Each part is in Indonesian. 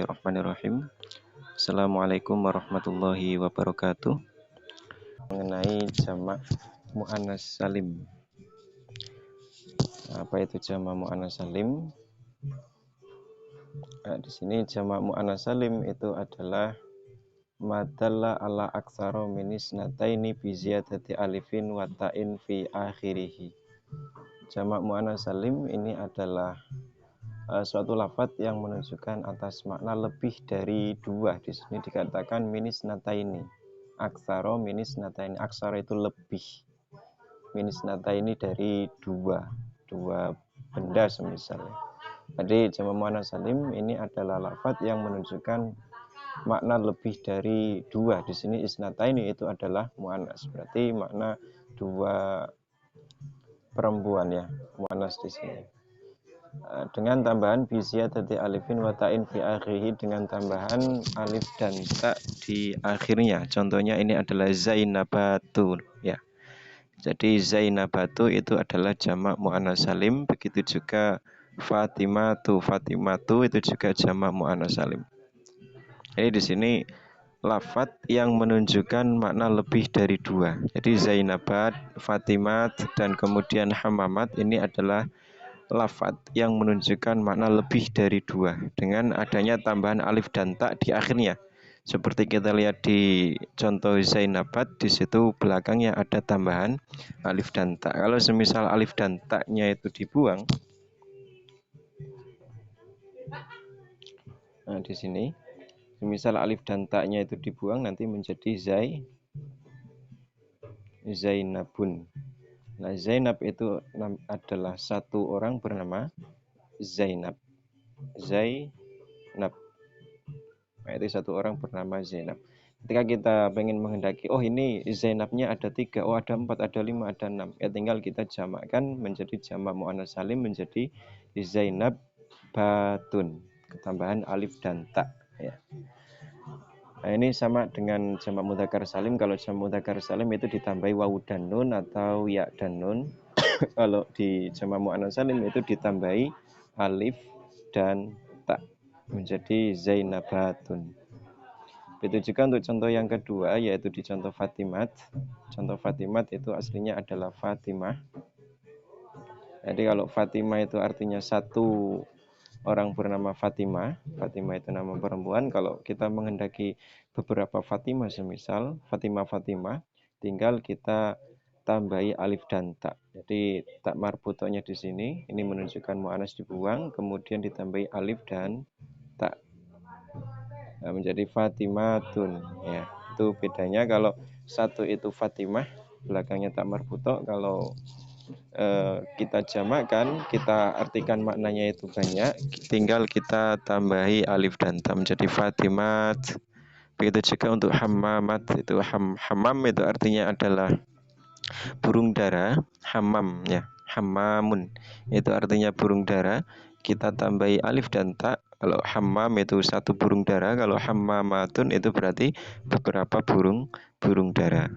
Bismillahirrahmanirrahim. Assalamualaikum warahmatullahi wabarakatuh. Mengenai jamak muannas salim. Apa itu jamak muannas salim? Di sini jamak muannas salim itu adalah madalla ala aksara minis nataini bi ziyadati alifin wa ta'in fi akhirih. Jamak muannas salim ini adalah suatu lafadz yang menunjukkan atas makna lebih dari dua. Di sini dikatakan minis nataini. Aksara minis nataini. Aksara itu lebih. Minis nataini dari dua benda semisal. Jadi jamak muannas salim ini adalah lafadz yang menunjukkan makna lebih dari dua. Di sini isnataini itu adalah muannas. Berarti makna dua perempuan ya, muannas di sini. Dengan tambahan biziyadati alifin wa ta'in fi akhirih, dengan tambahan alif dan ta di akhirnya. Contohnya ini adalah Zainabatu ya. Jadi Zainabatu itu adalah jamak muannas salim, begitu juga Fatimatu itu juga jamak muannas salim. Jadi di sini lafadz yang menunjukkan makna lebih dari dua. Jadi Zainabat, Fatimat, dan kemudian Hamamat ini adalah lafadz yang menunjukkan makna lebih dari dua dengan adanya tambahan alif dan ta di akhirnya. Seperti kita lihat di contoh Zainabat, di situ belakangnya ada tambahan alif dan ta. Kalau semisal alif dan ta-nya itu dibuang, nah di sini semisal alif dan ta-nya itu dibuang nanti menjadi Zainabun. Nah, Zainab itu adalah satu orang bernama Zainab. Nah, itu satu orang bernama Zainab. Ketika kita pengen menghendaki, oh ini Zainabnya ada 3, oh ada 4, ada 5, ada 6. Ya tinggal kita jamakkan menjadi jamak muannas salim menjadi Zainab batun. Ketambahan alif dan ta. Ya. Nah, ini sama dengan jamak mudzakkar salim. Kalau jamak mudzakkar salim itu ditambahi wawu dan nun atau ya dan nun. Kalau di jamak muannas salim itu ditambahi alif dan ta menjadi Zainabatun. Begitu juga untuk contoh yang kedua, yaitu di contoh Fatimat. Contoh Fatimat itu aslinya adalah Fatimah. Jadi kalau Fatimah itu artinya satu orang bernama Fatimah. Fatimah itu nama perempuan. Kalau kita menghendaki beberapa Fatimah, semisal Fatimah, tinggal kita tambahi alif dan ta. Jadi tak marbutonya di sini, ini menunjukkan muannas dibuang, kemudian ditambahi alif dan ta. Nah, menjadi Fatimatun. Ya, itu bedanya. Kalau satu itu Fatimah, belakangnya tak marbuto. Kalau kita jamakkan, kita artikan maknanya itu banyak, tinggal kita tambahi alif dan ta menjadi Fatimat. Begitu juga untuk Hammamat, itu Hammam itu artinya adalah burung dara. Hammam ya, Hammamun itu artinya burung dara, kita tambahi alif dan ta. Kalau hammam itu satu burung dara, kalau hammamatun itu berarti beberapa burung dara.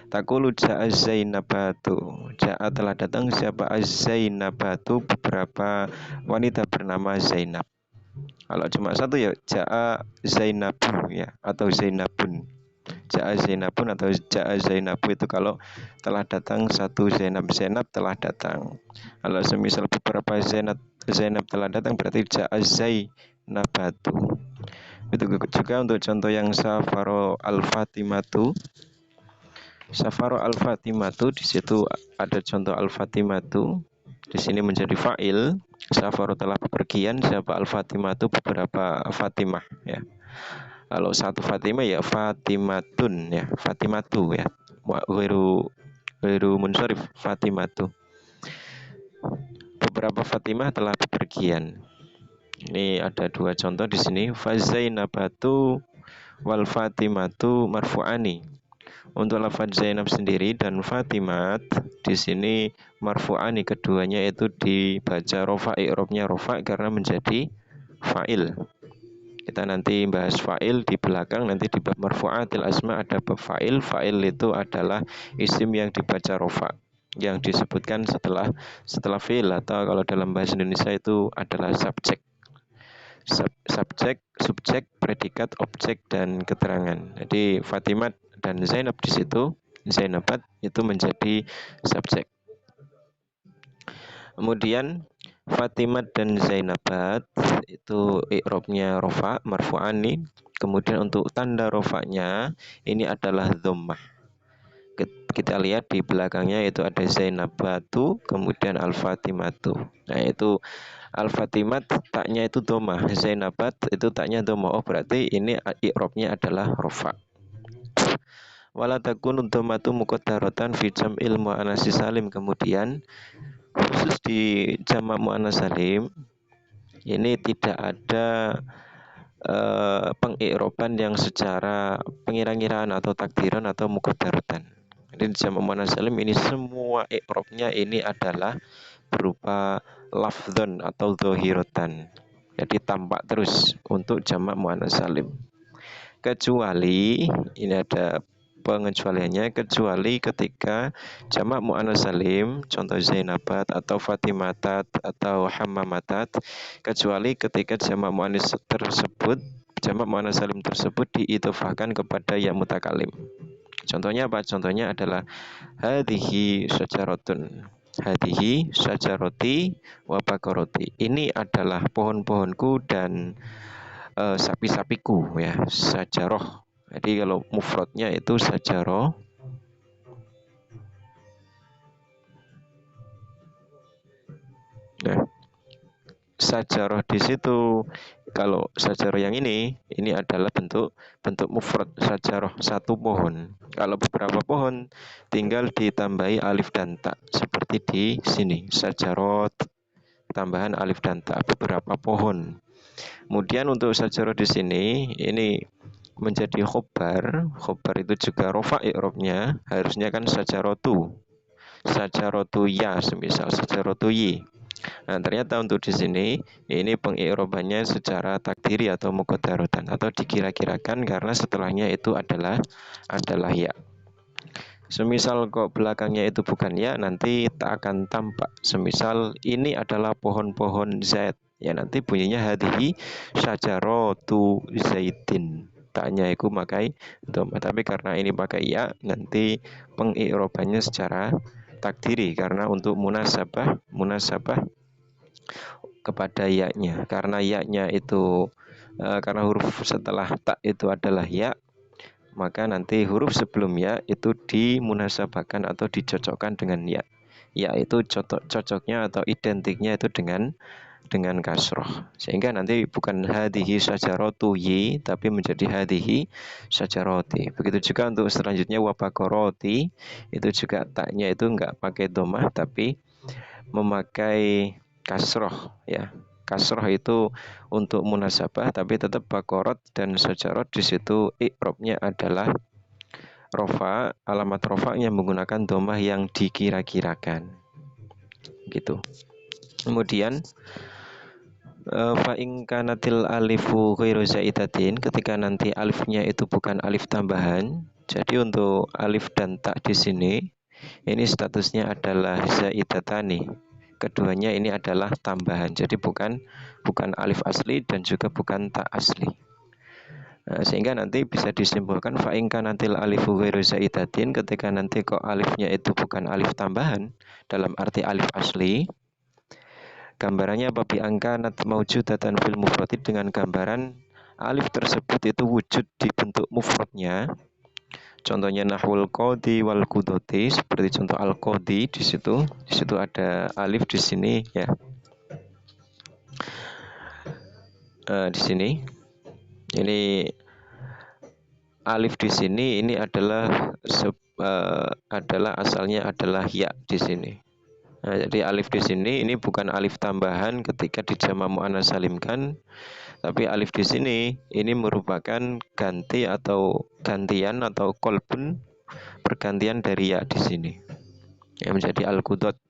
Takulu ja'a Zainabatu. Ja'a telah datang siapa Az-Zainabatu, beberapa wanita bernama Zainab. Kalau cuma satu ya ja'a Zainabu ya, atau Zainabun. Ja'a Zainabun atau ja'a Zainabu itu kalau telah datang satu Zainab telah datang. Kalau semisal beberapa Zainab telah datang berarti ja'a Zainabatu. Itu juga untuk contoh yang Safaro al-Fatimatu. Safaro al-Fatimatu, di situ ada contoh al-Fatimatu. Di sini menjadi fa'il. Safaro telah bepergian, siapa al-Fatimatu beberapa Fatimah ya. Kalau satu Fatimah ya Fatimatun ya, Fatimatu ya. Wiru munsharif Fatimatu. Beberapa Fatimah telah bepergian. Ini ada dua contoh di sini. Fazainabatu wal Fatimatu marfu'ani. Untuk lafaz Zainab sendiri dan Fatimat di sini marfu'ani, keduanya itu dibaca rofa, i'rabnya rofa karena menjadi fa'il. Kita nanti bahas fa'il di belakang, nanti di bab marfu'atil asma ada bab fa'il. Fa'il itu adalah isim yang dibaca rofa, yang disebutkan setelah fi'il, atau kalau dalam bahasa Indonesia itu adalah subjek. subjek, subjek, predikat, objek, dan keterangan. Jadi Fatimat dan Zainab di situ, Zainabat itu menjadi subjek. Kemudian Fatimat dan Zainabat itu i'rabnya rofa marfu'ani. Kemudian untuk tanda rofanya ini adalah dhammah. Kita lihat di belakangnya itu ada Zainabatu, kemudian Al-Fatimatu. Nah itu Al-Fatimat taknya itu dhammah, Zainabat itu taknya dhammah. Oh berarti ini i'rabnya adalah rofa. Wala takunu dhammatu muqaddaratan fi jam'il muannats salim. Kemudian khusus di jamak muannats salim ini tidak ada pengi'roban yang secara pengira-ngiraan atau takdiran atau muqaddaratan. Jadi di jamak muannats salim ini semua i'robnya ini adalah berupa lafdzon atau dhohiratan. Jadi tampak terus untuk jamak muannats salim. Kecuali ini ada pengecualiannya, kecuali ketika jamak muannats salim, contoh Zainabat atau Fatimatat atau Hammamatat, kecuali ketika jamak muannats tersebut, jamak muannats salim tersebut diidhofahkan kepada ya mutakalim. Contohnya apa? Contohnya adalah hadhihi syajaratun, hadhihi syajarati wa baqarati. Ini adalah pohon-pohonku dan sapi-sapiku ya, sajaroh. Jadi kalau mufradnya itu sajaroh. Nah, sajaroh di situ kalau sajaroh yang ini adalah bentuk mufrad sajaroh, satu pohon. Kalau beberapa pohon tinggal ditambahi alif dan ta seperti di sini sajarot tambahan alif dan ta beberapa pohon. Kemudian untuk sajaroh di sini ini menjadi khobar. Khobar itu juga rofa i'robnya harusnya kan sajarotu, sajarotu ya, semisal sajarotu yi. Nah, ternyata untuk di sini ini pengi'robannya secara takdiri atau muqaddaratan atau dikira-kirakan karena setelahnya itu adalah ya. Semisal kok belakangnya itu bukan ya, nanti tak akan tampak. Semisal ini adalah pohon-pohon zaid, ya nanti bunyinya hadhihi syajaratu zaidin. Taknya itu makai dhamma, tapi karena ini pakai ya, nanti pengi'robannya secara takdiri karena untuk munasabah kepada ya-nya. Karena ya-nya itu karena huruf setelah tak itu adalah ya, maka nanti huruf sebelum ya itu dimunasabahkan atau dicocokkan dengan ya. Ya itu cocoknya atau identiknya itu dengan kasroh, sehingga nanti bukan hadhihi syajaratu yi tapi menjadi hadhihi syajarati. Begitu juga untuk selanjutnya wabaqarati, itu juga taknya itu enggak pakai dhammah tapi memakai kasroh ya. Kasroh itu untuk munasabah, tapi tetap bakorot dan syajarot di situ i'robnya adalah rofa, alamat rofanya menggunakan dhammah yang dikira-kirakan gitu. Kemudian fa in kanatil alifu ghairu zaidatin, ketika nanti alifnya itu bukan alif tambahan. Jadi untuk alif dan ta di sini ini statusnya adalah zaidatani. Keduanya ini adalah tambahan. Jadi bukan alif asli dan juga bukan ta asli. Nah, sehingga nanti bisa disimpulkan fa in kanatil alifu ghairu zaidatin, ketika nanti kok alifnya itu bukan alif tambahan dalam arti alif asli. Gambarannya apa? Bi angka nat maujudatan fil mufradi, dengan gambaran alif tersebut itu wujud di bentuk mufradnya. Contohnya nahwul qadi wal qudoti, seperti contoh al qadi di situ ada alif di sini ya. Di sini ini alif di sini ini adalah asalnya adalah ya di sini. Nah, jadi alif di sini ini bukan alif tambahan ketika dijamak muannats salimkan, tapi alif di sini ini merupakan ganti atau gantian atau kolbun, pergantian dari ya di sini yang menjadi al-qudot.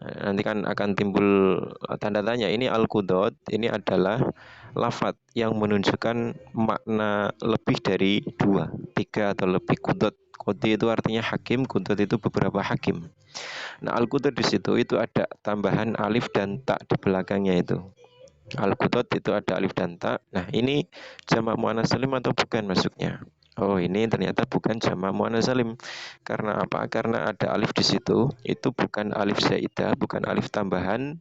Nanti kan akan timbul tanda tanya, ini al-qudot ini adalah lafadz yang menunjukkan makna lebih dari 2, 3 atau lebih. Qudot, qudi itu artinya hakim, qudot itu beberapa hakim. Nah, al-qudot di situ itu ada tambahan alif dan ta di belakangnya itu. Al-Qudot itu ada alif dan ta. Nah, ini jamak muannats salim atau bukan masuknya? Oh, ini ternyata bukan jamak muannats salim. Karena apa? Karena ada alif di situ. Itu bukan alif zaidah, bukan alif tambahan,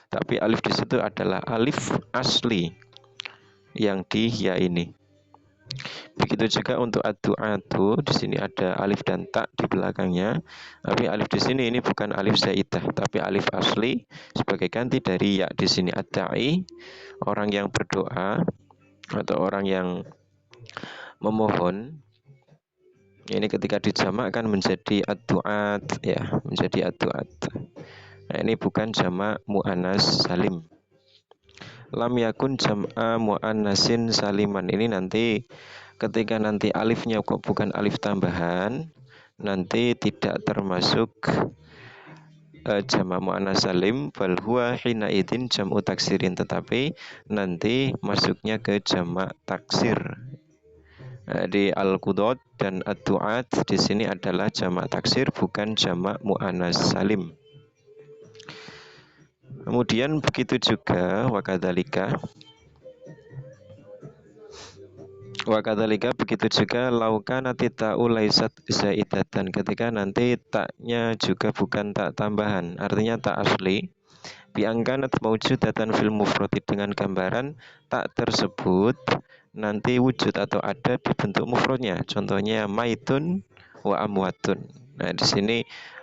tapi alif di situ adalah alif asli yang di ya ini. Begitu juga untuk ad-du'atu, di sini ada alif dan ta di belakangnya. Tapi alif di sini ini bukan alif zaidah, tapi alif asli sebagai ganti dari ya di sini. Ad-da'i, orang yang berdoa atau orang yang memohon. Ini ketika dijamakkan menjadi ad-du'at ya, menjadi ad-du'at. Nah, ini bukan jamak muannas salim. Lam yakun jam'a muannasin saliman. Ini nanti ketika nanti alifnya kok bukan alif tambahan, nanti tidak termasuk jamak muannas salim, bal huwa hina idin jam'u taksirin, tetapi nanti masuknya ke jamak taksir. Di al-qudot dan ad-du'at di sini adalah jamak taksir, bukan jamak muannas salim. Kemudian begitu juga wakadzalika begitu juga laukana ta'u laisat zaidatan, ketika nanti taknya juga bukan tak tambahan, artinya tak asli. Biangkanat maujudatan fil mufradi, dengan gambaran tak tersebut nanti wujud atau ada di bentuk mufradnya. Contohnya maitun wa amwatun. Nah, di sini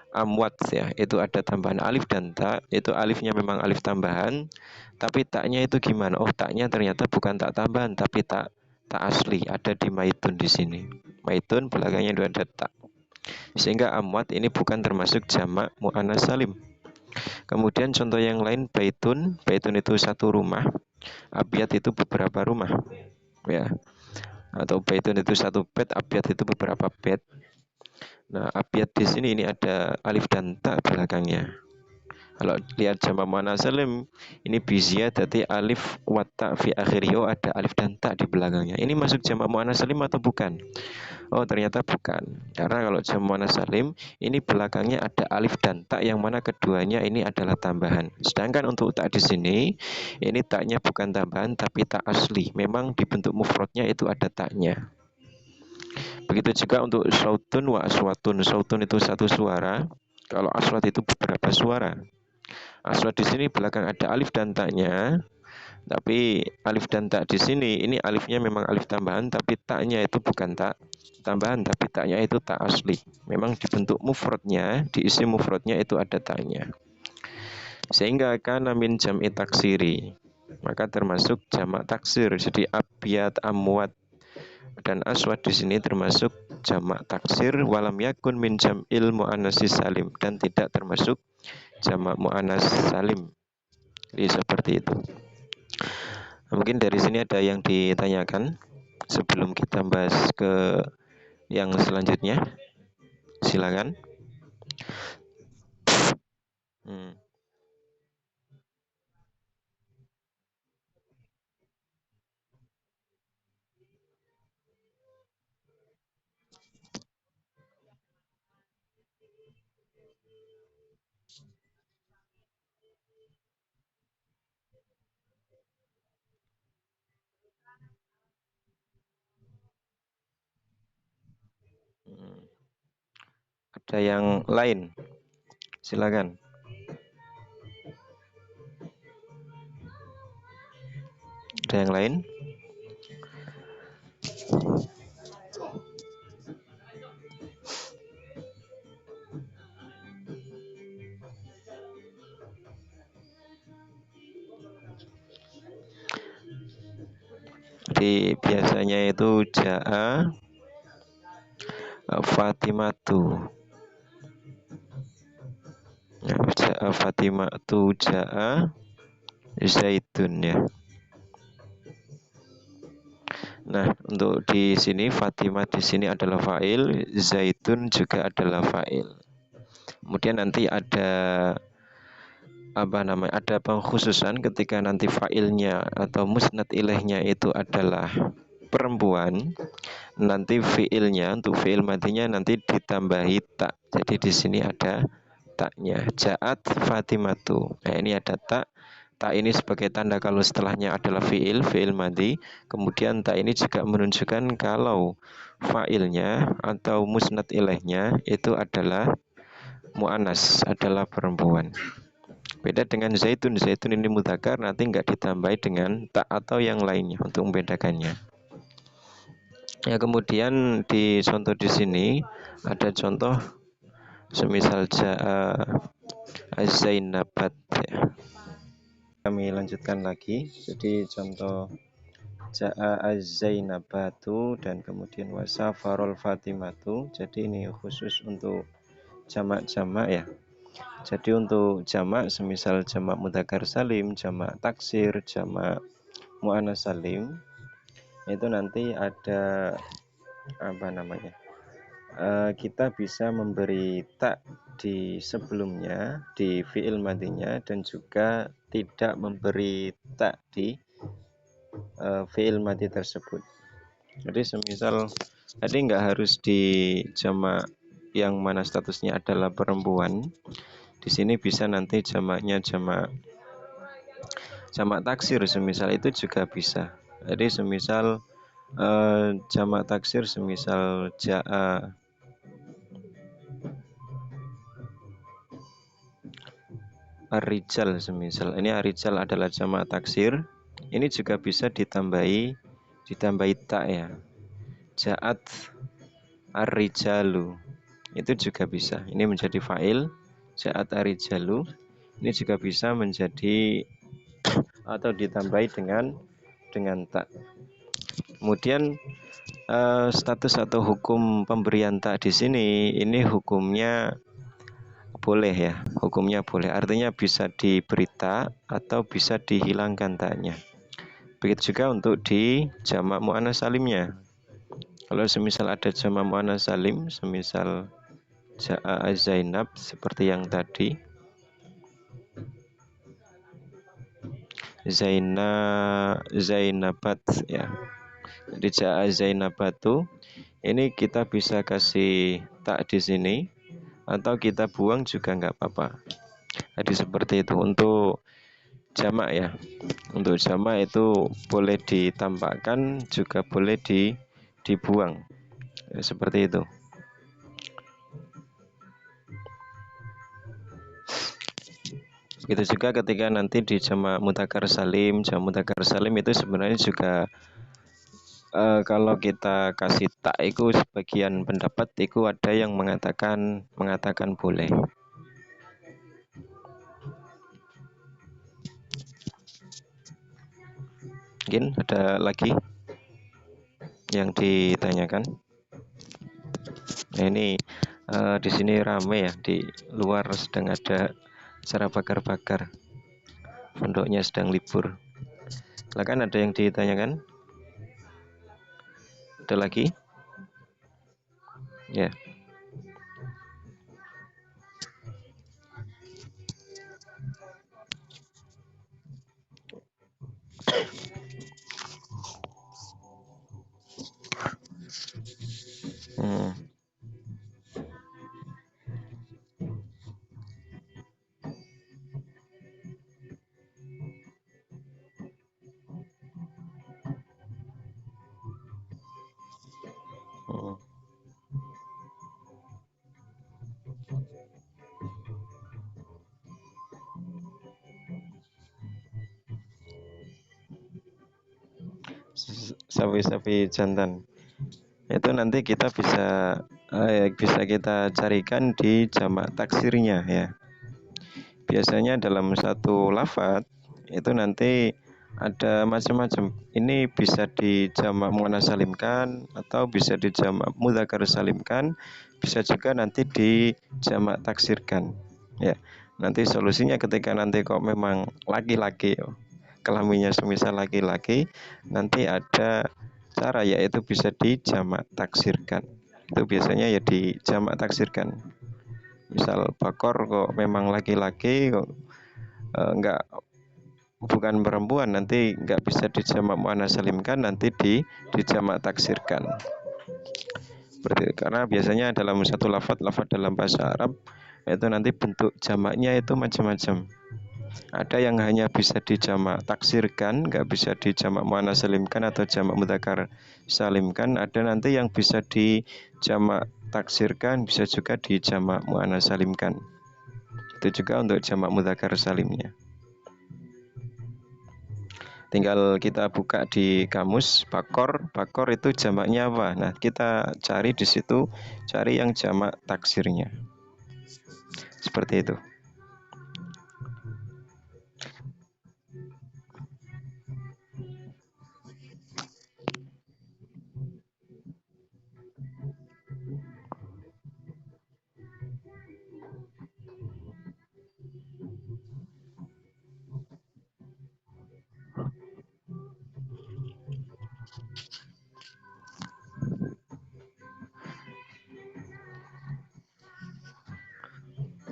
amwat ya, itu ada tambahan alif dan tak, itu alifnya memang alif tambahan, tapi taknya itu gimana? Oh, taknya ternyata bukan tak tambahan, tapi tak asli, ada di maitun di sini. Maitun belakangnya itu ada tak. Sehingga amwat ini bukan termasuk jamak muannas salim. Kemudian contoh yang lain baitun, baitun itu satu rumah, abyat itu beberapa rumah, ya. Atau baitun itu satu bed, abyat itu beberapa bed. Nah, abyat di sini ini ada alif dan ta belakangnya. Kalau lihat jamak muannas salim, ini bizia jadi alif wa ta fi akhirih, ada alif dan ta di belakangnya. Ini masuk jamak muannas salim atau bukan? Oh, ternyata bukan. Karena kalau jamak muannas salim, ini belakangnya ada alif dan ta yang mana keduanya ini adalah tambahan. Sedangkan untuk tak di sini, ini taknya bukan tambahan tapi tak asli. Memang di bentuk mufradnya itu ada taknya. Begitu juga untuk sautun wa aswatun. Sautun itu satu suara. Kalau aswat itu beberapa suara. Aswat di sini belakang ada alif dan taknya, tapi alif dan tak di sini ini alifnya memang alif tambahan, tapi taknya itu bukan tak tambahan, tapi taknya itu tak asli. Memang di bentuk mufradnya, di isi mufradnya itu ada taknya. Sehingga kana min jam'i taksiri, maka termasuk jamak taksir. Jadi abyat, amwat dan aswad di sini termasuk jamak taksir, walam yakun min jam'il muannatsis salim, dan tidak termasuk jamak muannas salim. Jadi seperti itu. Mungkin dari sini ada yang ditanyakan sebelum kita bahas ke yang selanjutnya. Silakan. Hmm. Hmm. Ada yang lain? Silakan. Ada yang lain? Jadi biasanya itu ja'a Fatimatu. Ya, ja'a Fatimatu, ja'a Zaidun ya. Nah, untuk di sini Fatimah di sini adalah fa'il, Zaidun juga adalah fa'il. Kemudian nanti ada apa namanya? Ada pengkhususan ketika nanti fa'ilnya atau musnad ilaihnya itu adalah perempuan, nanti fi'ilnya untuk fi'il madinya nanti ditambahi tak. Jadi di sini ada taknya. Ja'at Fatimatu. Nah, ini ada tak, ta ini sebagai tanda kalau setelahnya adalah fiil madhi. Kemudian ta ini juga menunjukkan kalau fa'ilnya atau musnad ilaihnya itu adalah mu'anas, adalah perempuan. Beda dengan zaitun. Zaitun ini mudzakkar, nanti nggak ditambahi dengan ta atau yang lainnya untuk membedakannya. Ya, kemudian di contoh di sini ada contoh semisal Zainabat ya. Kami lanjutkan lagi. Jadi contoh Ja'a Zainabatu dan kemudian wasafarul Fatimatu. Jadi ini khusus untuk jamak-jamak ya. Jadi untuk jamak semisal jamak mudzakkar salim, jamak taksir, jamak muannats salim, itu nanti ada apa namanya? Kita bisa memberi tak di sebelumnya di fi'il madhinya dan juga tidak memberi tak di fi'il madhi tersebut. Jadi semisal tadi nggak harus di jamak yang mana statusnya adalah perempuan. Di sini bisa nanti jamaknya jamak taksir semisal itu juga bisa. Jadi semisal jamak taksir semisal ja'a ar-rijal semisal. Ini ar-rijal adalah jamak taksir. Ini juga bisa ditambahi tak ya. Ja'at ar-rijalu. Itu juga bisa. Ini menjadi fa'il. Ja'at ar-rijalu. Ini juga bisa menjadi atau ditambahi dengan tak. Kemudian status atau hukum pemberian tak di sini ini hukumnya boleh ya, hukumnya boleh. Artinya bisa diberi tak atau bisa dihilangkan taknya. Begitu juga untuk di jamak muannats salimnya. Kalau semisal ada jamak muannats salim, semisal Ja'a Zainab seperti yang tadi. Zainabat ya. Jadi Ja'a Zainabatu ini kita bisa kasih tak di sini atau kita buang juga nggak apa-apa. Jadi seperti itu untuk jamak ya. Untuk jamak itu boleh ditampakkan juga boleh dibuang. Ya, seperti itu. Begitu juga ketika nanti di jamak mudzakkar salim, jamak mudzakkar salim itu sebenarnya juga kalau kita kasih tak itu sebagian pendapat itu ada yang mengatakan boleh. Mungkin ada lagi yang ditanyakan. Nah, ini di sini rame ya, di luar sedang ada acara bakar-bakar. Pondoknya sedang libur. Silakan, ada yang ditanyakan? Ada lagi? Ya. Sapi-sapi jantan itu nanti kita bisa kita carikan di jamak taksirnya ya. Biasanya dalam satu lafadz itu nanti ada macam-macam. Ini bisa di jamak muannats salimkan atau bisa di jamak mudzakkar salimkan, bisa juga nanti di jamak taksirkan ya. Nanti solusinya ketika nanti kok memang laki-laki kelaminnya semisal laki-laki, nanti ada cara yaitu bisa di jamak taksirkan. Itu biasanya ya di jamak taksirkan. Misal bakor kok memang laki-laki kok bukan perempuan, nanti nggak bisa di jamak muannats salimkan, nanti di jamak taksirkan. Berarti karena biasanya dalam satu lafadz dalam bahasa Arab itu nanti bentuk jamaknya itu macam-macam. Ada yang hanya bisa dijamak taksirkan, nggak bisa dijamak muannats salimkan atau jamak mudzakkar salimkan. Ada nanti yang bisa dijamak taksirkan, bisa juga dijamak muannats salimkan. Itu juga untuk jamak mudzakkar salimnya. Tinggal kita buka di kamus bakor, bakor itu jamaknya apa? Nah, kita cari di situ, cari yang jamak taksirnya. Seperti itu.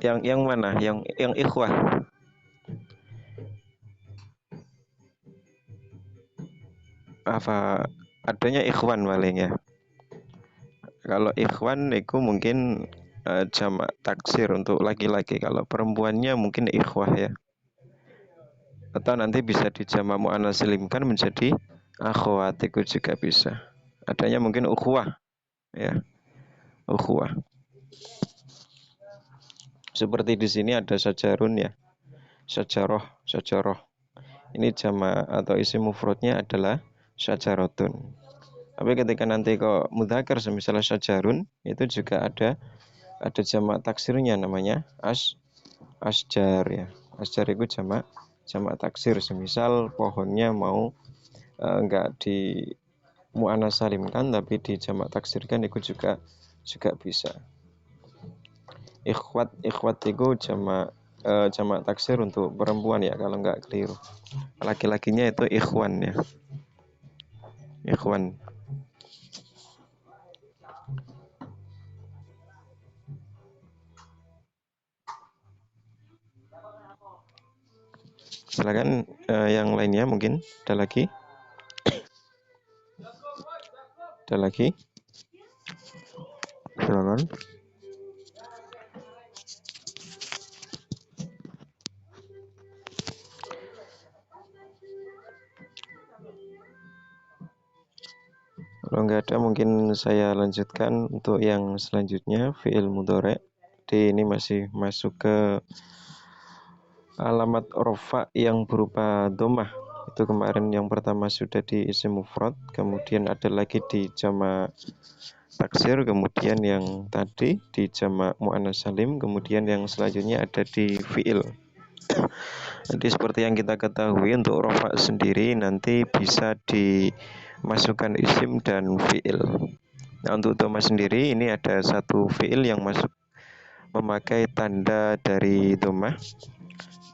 Yang mana? Yang ikhwah. Apa adanya ikhwan paling ya? Kalau ikhwan itu mungkin jamak taksir untuk laki-laki. Kalau perempuannya mungkin ikhwah ya. Atau nanti bisa dijamak muannats salimkan menjadi akhwat itu juga bisa. Adanya mungkin ukhuwah ya, ukhuwah. Seperti di sini ada sajarun ya. Sajaroh, sajaroh. Ini jamak atau isim mufradnya adalah sajarotun. Tapi ketika nanti kok mudzakkar misalnya sajarun, itu juga ada jamak taksirnya namanya asjar ya. Asjar itu jamak taksir. Semisal pohonnya mau enggak di muannats salimkan tapi di jamak taksirkan itu juga bisa. Ikhwat itu jamak taksir untuk perempuan ya kalau enggak keliru. Laki-lakinya itu ikhwan ya. Ikhwan. Silakan yang lainnya mungkin ada lagi? Ada lagi? Silakan. Kalau nggak ada mungkin saya lanjutkan untuk yang selanjutnya fi'il mudhari'. Ini masih masuk ke alamat rofa yang berupa domah. Itu kemarin yang pertama sudah di isim mufrad, kemudian ada lagi di jamak taksir, kemudian yang tadi di jamak muannats salim, kemudian yang selanjutnya ada di fi'il. Jadi seperti yang kita ketahui untuk rofa sendiri nanti bisa dimasukkan isim dan fi'il. Nah untuk domah sendiri ini ada satu fi'il yang masuk memakai tanda dari domah,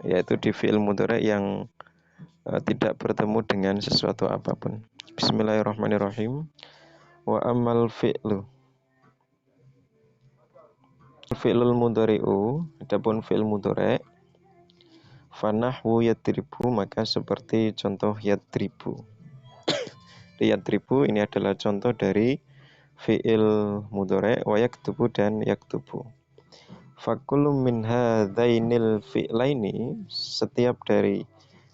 yaitu di fi'il mudhari' yang tidak bertemu dengan sesuatu apapun. Bismillahirrahmanirrahim. Wa amal fi'lu. Fi'lul mudhari'u, adapun fi'il mudhari' fanahwu yadribu, maka seperti contoh yadribu. Yadribu ini adalah contoh dari fi'il mudhari' wa yaktubu dan yaktubu. Fakullu min hadzainil fi'laini, setiap dari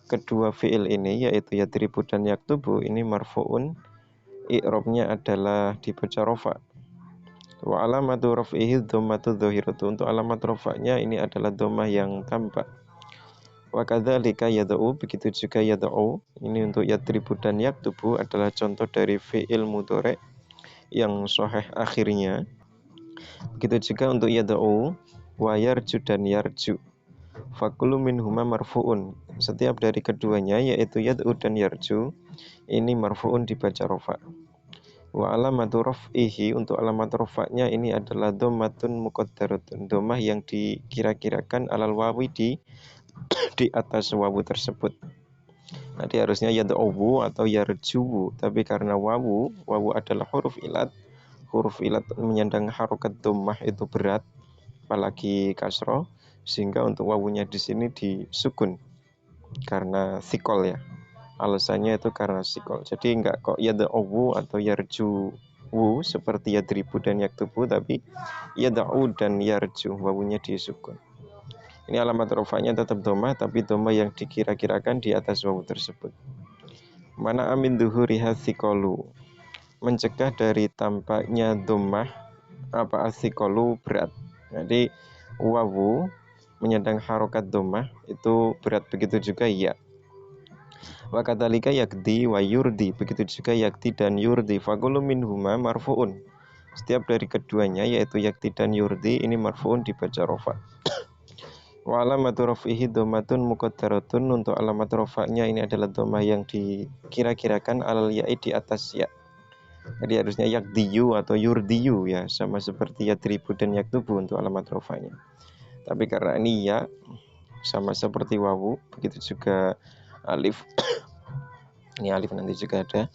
kedua fi'il ini yaitu yadribu dan yaktubu ini marfu'un, i'rabnya adalah dibaca rafa. Wa alamatu raf'ihi dhammatu dhahiratu, untuk alamat rafa'nya ini adalah dhammah yang tampak. Wa kadzalika yad'u, begitu juga yad'u, ini untuk yadribu dan yaktubu adalah contoh dari fi'il mudhari' yang sahih akhirnya. Begitu juga untuk yad'u wa yarju dan yarju. Fakulu minhuma marfu'un, setiap dari keduanya yaitu yad'u dan yarju ini marfu'un dibaca rafa'. Wa alamatu raf'ihi, untuk alamat rafa'nya ini adalah dhammatun muqaddaratun, dhammah yang dikira-kirakan alal wawi di atas wawu tersebut. Nanti harusnya yad'u atau yarju, tapi karena wawu adalah huruf ilat menyandang harokat dhammah itu berat, apalagi kasroh, sehingga untuk wawunya di sini disukun karena sikol ya. Alasannya itu karena sikol. Jadi enggak kok yad'u atau yarju seperti yadribu dan yaktubu, tapi yad'u dan yarju wawunya disukun. Ini alamat rofanya tetap domah, tapi domah yang dikira-kirakan di atas wawu tersebut. Mana amin duhuriha sikolu, mencegah dari tampaknya domah apa asikolu berat. Jadi wawu menyandang harokat domah itu berat, begitu juga ya. Wa kadzalika yakdi wa yurdi, begitu juga yakti dan yurdi. Faqulu minhuma marfuun. Setiap dari keduanya yaitu yakti dan yurdi ini marfuun dibaca rofa. Wa alamatu rafihi dhammatun muqaddaratun, untuk alamat rofanya ini adalah dhammah yang dikira-kirakan alal ya'i di atas ya. Jadi harusnya yakdiyu atau yurdiyu ya, sama seperti yadribu dan yaktubu untuk alamat rofanya. Tapi karena ini ya sama seperti wawu, begitu juga alif. Ini alif nanti juga ada.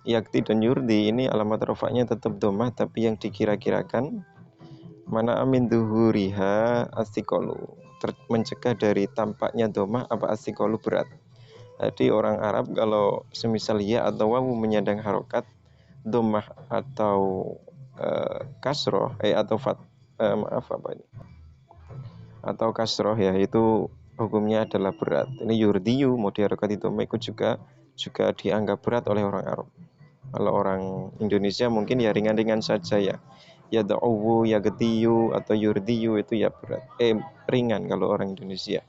Yakti dan yurdi ini alamat rofanya tetap dhammah, tapi yang dikira-kirakan mana amin duhuriha asikolu, mencegah dari tampaknya dhammah apa asikolu berat. Jadi orang Arab kalau semisal ya atau wawu menyandang harokat dhammah atau kasroh atau atau kasroh ya, itu hukumnya adalah berat. Ini yurdiyu mau diharokati dhammah ikut juga dianggap berat oleh orang Arab. Kalau orang Indonesia mungkin ya ringan-ringan saja ya. Ya da'uwu, ya getiyu atau yurdiyu itu ya berat. Ringan kalau orang Indonesia.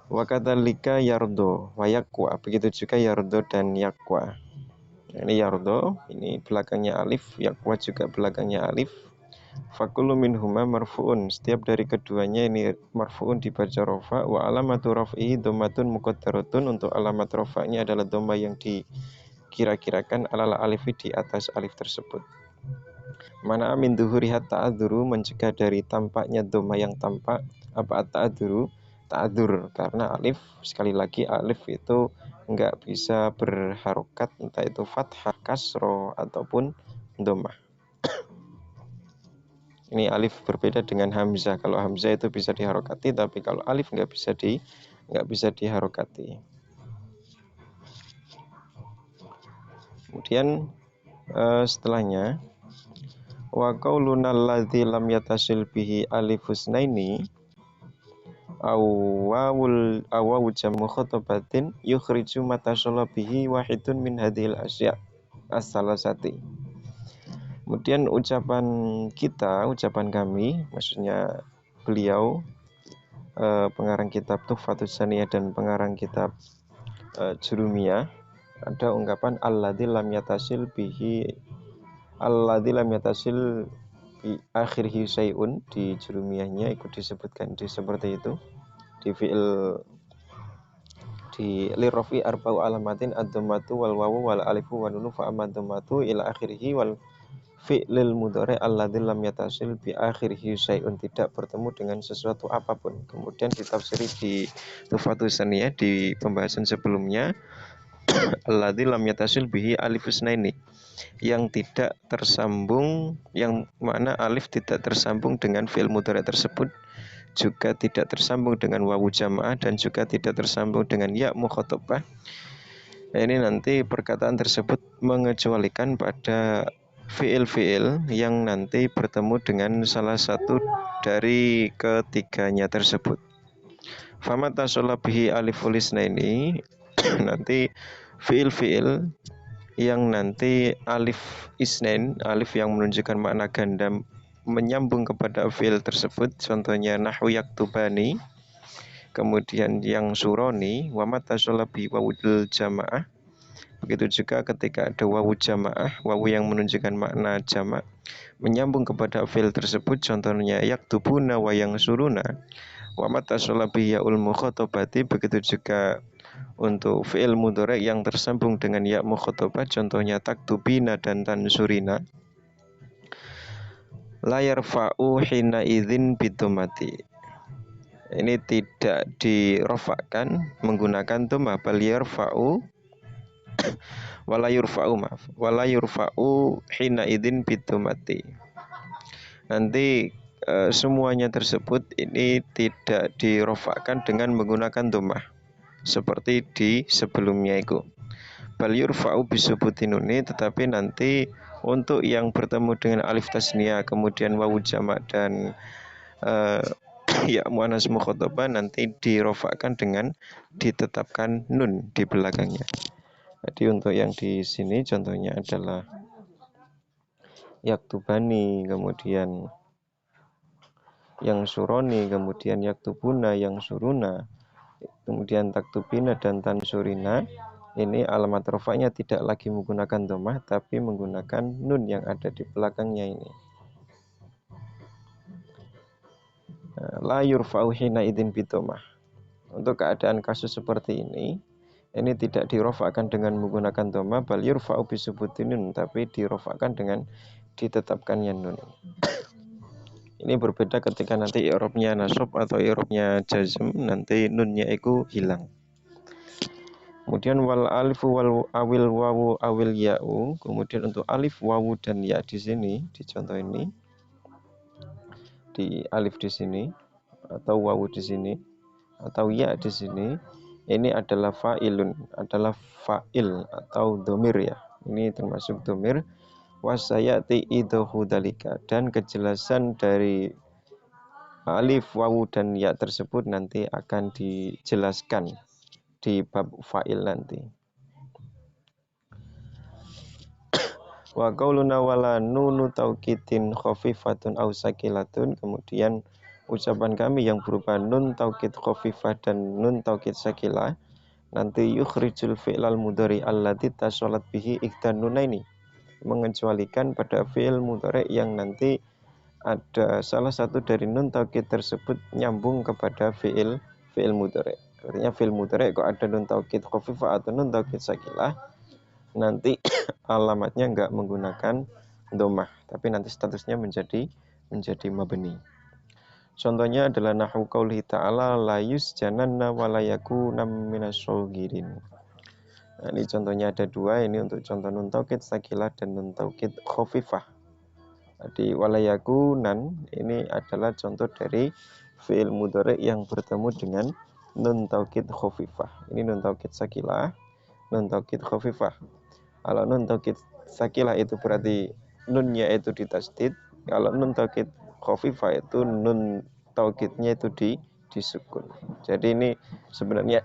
Wa kadzalika yardo wa yakwa, begitu juga yardo dan yakwa. Ini yardo, ini belakangnya alif, yakwa juga belakangnya alif. Fakulu minhuma marfuun, setiap dari keduanya ini marfuun dibaca rofa. Wa alamatu raf'ihi dhammatun muqaddaratun, untuk alamat rofanya adalah dhamma yang dikira-kirakan alal alifi di atas alif tersebut. Mana amin duhurihat ta'adzuru, mencegah dari tampaknya dhamma yang tampak apa ta'adzuru, ta'adzur, karena alif, sekali lagi alif itu enggak bisa berharokat, entah itu fathah, kasroh ataupun dhammah. Ini alif berbeda dengan hamzah. Kalau hamzah itu bisa diharokati, tapi kalau alif enggak bisa diharokati. Kemudian setelahnya wa qauluna alladzi lam yatasil bihi alifusnaini awawu jamu khotobatin yukhriju matashala bihi wahidun min hadhil asya as-salasati. Kemudian ucapan kami, maksudnya beliau pengarang kitab Tuhfatus Saniyah dan pengarang kitab Jurumiyah, ada ungkapan alladzi lam yatasil bihi, alladzi lam yatasil bi akhirhi syai'un, di Jurumiyahnya ikut disebutkan seperti itu. Di fi'il di lirofi arba'u alamatin ad-dhammatu wal wawu wal alifu wa nunu fa amma dhammatu ila akhirih wal fi'lil mudhari alladzi lam yatasil bi akhirih syai'un, tidak bertemu dengan sesuatu apapun. Kemudian ditafsiri di Tuhfatus Saniyah di pembahasan sebelumnya, alladzi lam yatasil bihi alifusnaini, yang tidak tersambung, yang mana alif tidak tersambung dengan fi'il mudhari tersebut, juga tidak tersambung dengan wawu jamaah, dan juga tidak tersambung dengan ya mukhatabah. Ini nanti perkataan tersebut mengecualikan pada fi'il-fi'il yang nanti bertemu dengan salah satu dari ketiganya tersebut. Famata sholabihi aliful isnaini, nanti fi'il-fi'il yang nanti alif isnain, alif yang menunjukkan makna ganda, menyambung kepada fi'il tersebut, contohnya nahwu yaktubani, kemudian yang suroni, wa matasolabi wawul jamaah. Begitu juga ketika ada wawu jamaah, wawu yang menunjukkan makna jamak, menyambung kepada fi'il tersebut, contohnya yaktubuna wa yang suruna, wa matasolabi yaul mukhatabati. Begitu juga untuk fi'il mudhari yang tersambung dengan ya mukhatabah, contohnya taktubina dan tansurina. La yarfa'u hina idzin bidomati, ini tidak dirofakkan menggunakan dhammah, bal yarfa'u wala yurfa'u hina idzin bidomati. Nanti semuanya tersebut ini tidak dirofakkan dengan menggunakan dhammah seperti di sebelumnya itu. Bal yurfa'u bisubutinuni, tetapi nanti untuk yang bertemu dengan alif tasniyah, kemudian wawu jamak dan ya muannas mukhatabah nanti dirofakkan dengan ditetapkan nun di belakangnya. Jadi untuk yang di sini contohnya adalah yaktubani, kemudian yang suroni, kemudian yaktubuna, yang suruna, kemudian taktubina dan tansurina. Ini alamat rofaknya tidak lagi menggunakan domah tapi menggunakan nun yang ada di belakangnya ini. La yurfa'u hina idin bidomah. Untuk keadaan kasus seperti ini tidak dirofakkan dengan menggunakan domah, bal yurfa'u bisubutin nun, tapi dirofakkan dengan ditetapkannya nun. Ini berbeda ketika nanti i'rabnya nasab atau i'rabnya jazm, nanti nunnya itu hilang. Kemudian wal alifu wal awil wawu awil ya'u. Kemudian untuk alif, wawu dan ya di sini, di contoh ini, di alif di sini atau wawu di sini atau ya di sini, ini adalah fa'ilun, adalah fa'il atau domir ya. Ini termasuk domir. Wasayati idhu dalika, dan kejelasan dari alif, wawu dan ya tersebut nanti akan dijelaskan di bab fa'il nanti. Wa qauluna wala nunu tauqitin khafifatun aw sakilatun. Kemudian ucapan kami yang berupa nun taukid khafifah dan nun taukid sakilah nanti yukhrijul fi'lal mudhari alladzi tasalat bihi ikhdan nunaini, mengecualikan pada fi'il mudhari yang nanti ada salah satu dari nun taukid tersebut nyambung kepada fi'il mudhari. Artinya fi'il mudhari kok ada nun taukid khafifah atau nun taukid sakilah, nanti alamatnya enggak menggunakan domah, tapi nanti statusnya menjadi mabni. Contohnya adalah nahwu qauli ta'ala la yusjananna wa la yakuna minasyagirin. Nah, ini contohnya ada dua, ini untuk contoh nun taukid sakilah dan nun taukid khafifah. Jadi walayakunan ini adalah contoh dari fi'il mudhari yang bertemu dengan nun taukid khafifah. Ini nun taukid sakilah, nun taukid khafifah. Kalau nun taukid sakilah itu berarti nunnya itu ditasdid. Kalau nun taukid khafifah itu nun taukidnya itu disukun. Jadi ini sebenarnya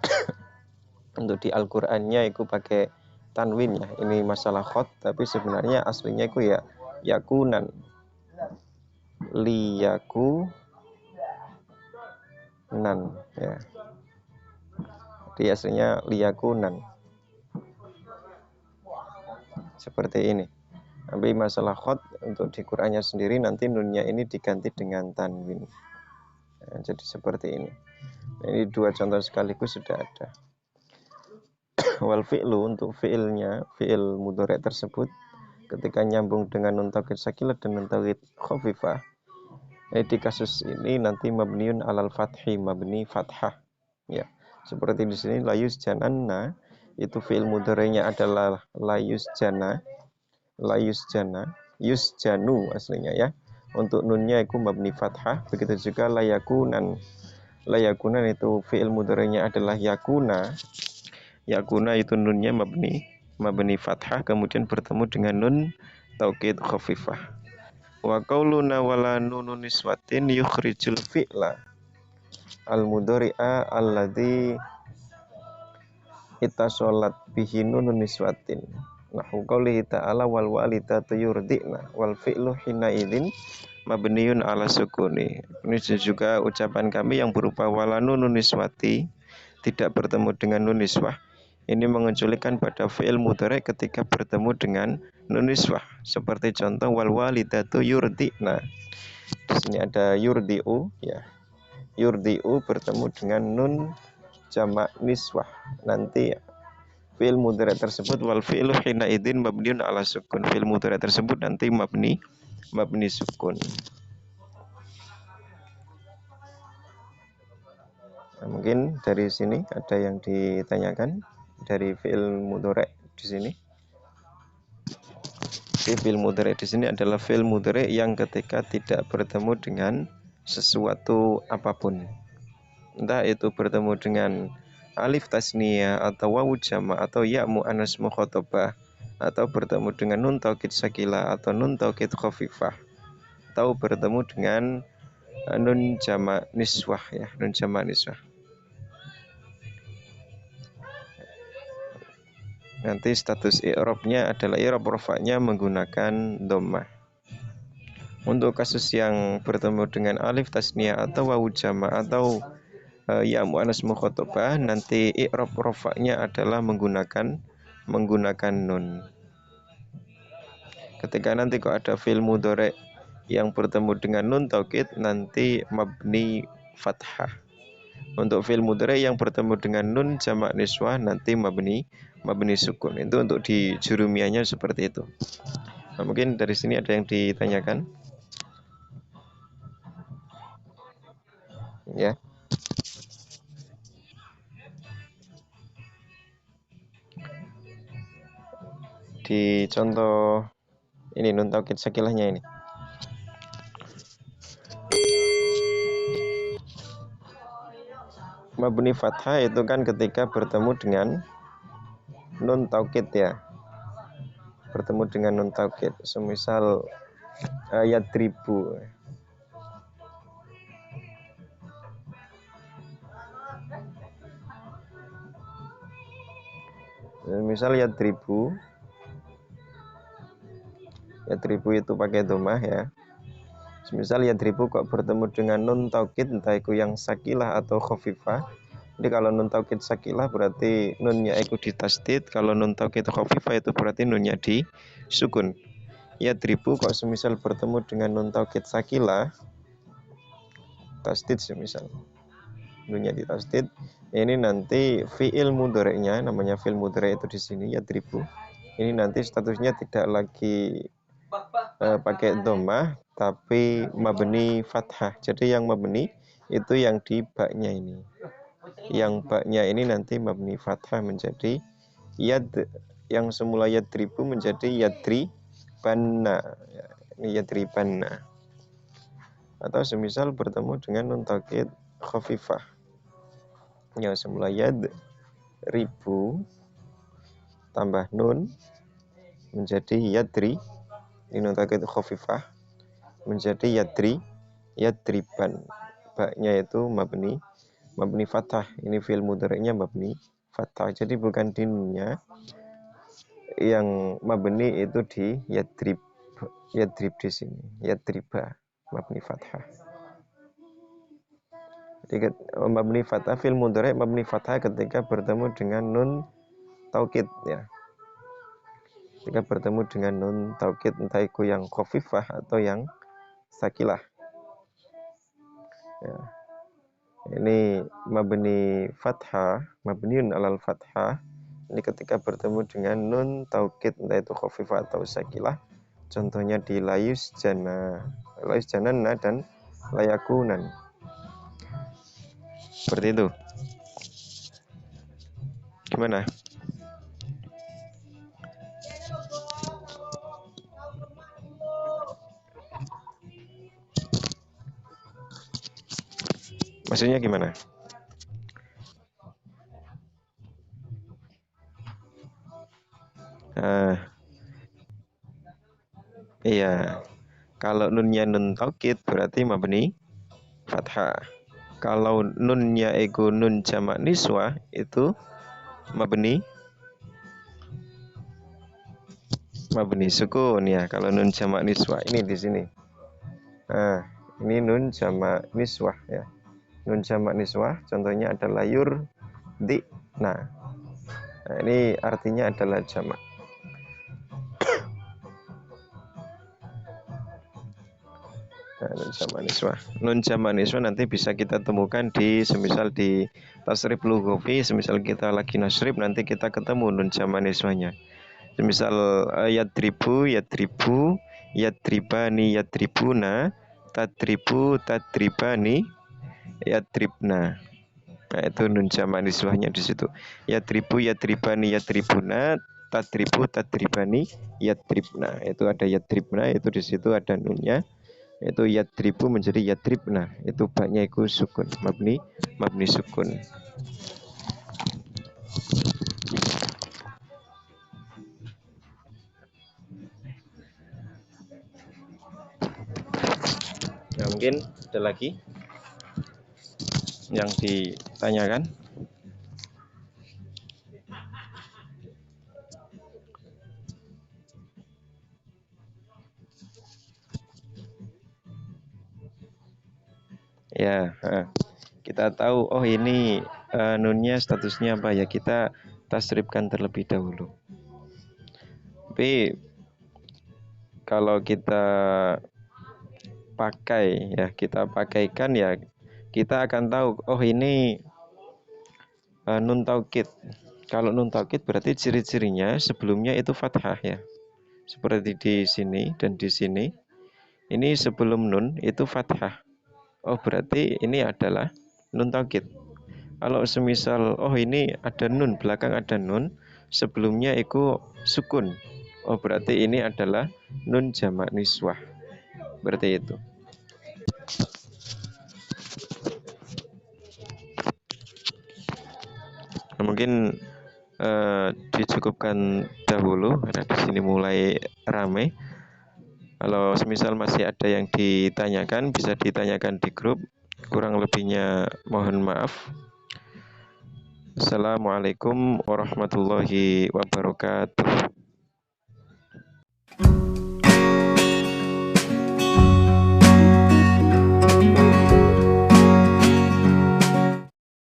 untuk di Al-Qur'annya itu pakai tanwin ya. Ini masalah khot, tapi sebenarnya aslinya itu ya yakunan. Liyaku nan ya. Jadi aslinya liyakunan. Seperti ini. Tapi masalah khot untuk di Qur'annya sendiri nanti nunnya ini diganti dengan tanwin. Nah, jadi seperti ini. Ini dua contoh sekaligus sudah ada. Wal fi'lu, untuk fi'ilnya, fi'il mudhari tersebut ketika nyambung dengan nun taukid sakilah dan nun taukid khafifah, di kasus ini nanti mabniun alal fathi, mabni fathah ya. Seperti di sini la yusjananna, itu fi'il mudhari'nya adalah la yusjana, yusjanu aslinya ya. Untuk nunnya itu mabni fathah. Begitu juga layakunan itu fi'il mudhari'nya adalah yakuna itu nunnya mabni fathah, kemudian bertemu dengan nun taukid khafifah. Wa qauluna wala nunun niswatin yukhrijul fi'la al mudhari'a alladzi ittasalat bihi nunun niswatin. Nahwu qaulihi ta'ala wal walidatu yurdi'na wal fi'lu hina idzin mabniun ala sukuni. Ini juga ucapan kami yang berupa wala nunun niswati, tidak bertemu dengan nun niswah. Ini mengecualikan pada fi'il mudhari ketika bertemu dengan nun niswah. Seperti contoh wal walidatu yurdi'na. Di sini ada yurdi'u ya. Yurdi'u bertemu dengan nun jamak niswah. Nanti fi'il mudhari tersebut wal fi'lu hina idzin mabniun ala sukun. Fi'il mudhari tersebut nanti mabni sukun. Nah, mungkin dari sini ada yang ditanyakan dari fi'il mudhari di sini. Fi'il mudhari di sini adalah fi'il mudhari yang ketika tidak bertemu dengan sesuatu apapun. Entah itu bertemu dengan alif tasniyah atau wawu jama' atau ya mu'annas mukhatabah, atau bertemu dengan nun taukid sakilah atau nun taukid khafifah, atau bertemu dengan nun jamak niswah ya, nun jamak niswah. Nanti status i'rabnya adalah i'rab rafa'nya menggunakan dhammah. Untuk kasus yang bertemu dengan alif tasniyah atau wawu jamak atau ya muannas mukhatabah, nanti i'rab rafa'nya adalah menggunakan nun. Ketika nanti kok ada fi'il mudhari' yang bertemu dengan nun taukid, nanti mabni fathah. Untuk fi'il mudhari' yang bertemu dengan nun jamak niswah, nanti mabni sukun. Itu untuk di jurumianya seperti itu. Nah, mungkin dari sini ada yang ditanyakan? Ya. Di contoh ini nun taukid sakilahnya ini. Mabni fathah itu kan ketika bertemu dengan nun taukid ya. Bertemu dengan nun taukid. Semisal yadribu. Misal yadribu itu pakai dhammah ya. Misal yadribu kok bertemu dengan nun taukid, entah itu yang sakilah atau khafifah. Jadi kalau nun taukid sakilah berarti nunnya itu ditasdid, kalau nun taukid khafifah itu berarti nunnya di sukun. Yadribu kok semisal bertemu dengan nun taukid sakilah, tasdid semisal nunnya di tasdid, ini nanti fi'il mudhari'nya, namanya fi'il mudhari' itu di sini yadribu. Ini nanti statusnya tidak lagi pakai dhammah tapi mabni fathah. Jadi yang mabni itu yang di baknya ini. Yang baknya ini nanti mabni fathah menjadi yad, yang semula yadribu menjadi yadribanna. Ini yadribanna. Atau semisal bertemu dengan nun taukid khafifah. Yang semula yadribu tambah nun menjadi yadri, ini nun taukid khafifah menjadi yadriban. Baknya itu mabni fathah. Ini fi'il mudhari'nya mabni fathah. Jadi bukan dinnya yang mabni itu di yadrib di sini. Yadriba mabni fathah. Jadi mabni fathah fi'il mudhari' mabni fathah ketika bertemu dengan nun taukid ya. Ketika bertemu dengan nun taukid, entah itu yang khafifah atau yang sakilah. Ya. Ini mabni fathah, mabniun alal fathah. Ini ketika bertemu dengan nun taukid, entah itu khafifah atau sakilah. Contohnya di layus janana dan layakunan. Seperti itu. Gimana? Maksudnya gimana? Iya. Kalau nunnya nun taukid berarti mabni fathah. Kalau nunnya ego nun jamak niswah itu mabni sukun ya. Kalau nun jamak niswah ini di sini. Nah, ini nun jamak niswah ya. Nun jamak niswah contohnya adalah di. Nah, ini artinya adalah jamak. Nah, nun jamak niswah nanti bisa kita temukan di semisal di tasrif lughawi, semisal kita lagi nasrif nanti kita ketemu nun jamak niswahnya. Semisal yadribu, yadribani, yadribuna, tadribani, yadribna. Nah, itu nun jamak niswahnya di situ. Yadribu, yadribani, yadribuna, tadribani, yadribna. Itu ada yadribna, itu di situ ada nunnya. Itu yadribu menjadi yadribna. Itu baknya itu sukun, mabni sukun. Nah, mungkin ada lagi yang ditanyakan. Ya, kita tahu, oh ini nunnya statusnya apa ya, kita tasrifkan terlebih dahulu. Tapi kalau kita pakai ya, kita pakaikan ya, kita akan tahu, oh ini nun taukid. Kalau nun taukid berarti ciri-cirinya sebelumnya itu fathah ya. Seperti di sini dan di sini. Ini sebelum nun itu fathah. Oh, berarti ini adalah nun taukid. Kalau semisal oh ini ada nun, belakang ada nun, sebelumnya itu sukun. Oh, berarti ini adalah nun jamak niswah. Berarti itu. Nah, mungkin dicukupkan dahulu karena di sini mulai ramai. Kalau semisal masih ada yang ditanyakan, bisa ditanyakan di grup. Kurang lebihnya mohon maaf. Assalamualaikum warahmatullahi wabarakatuh.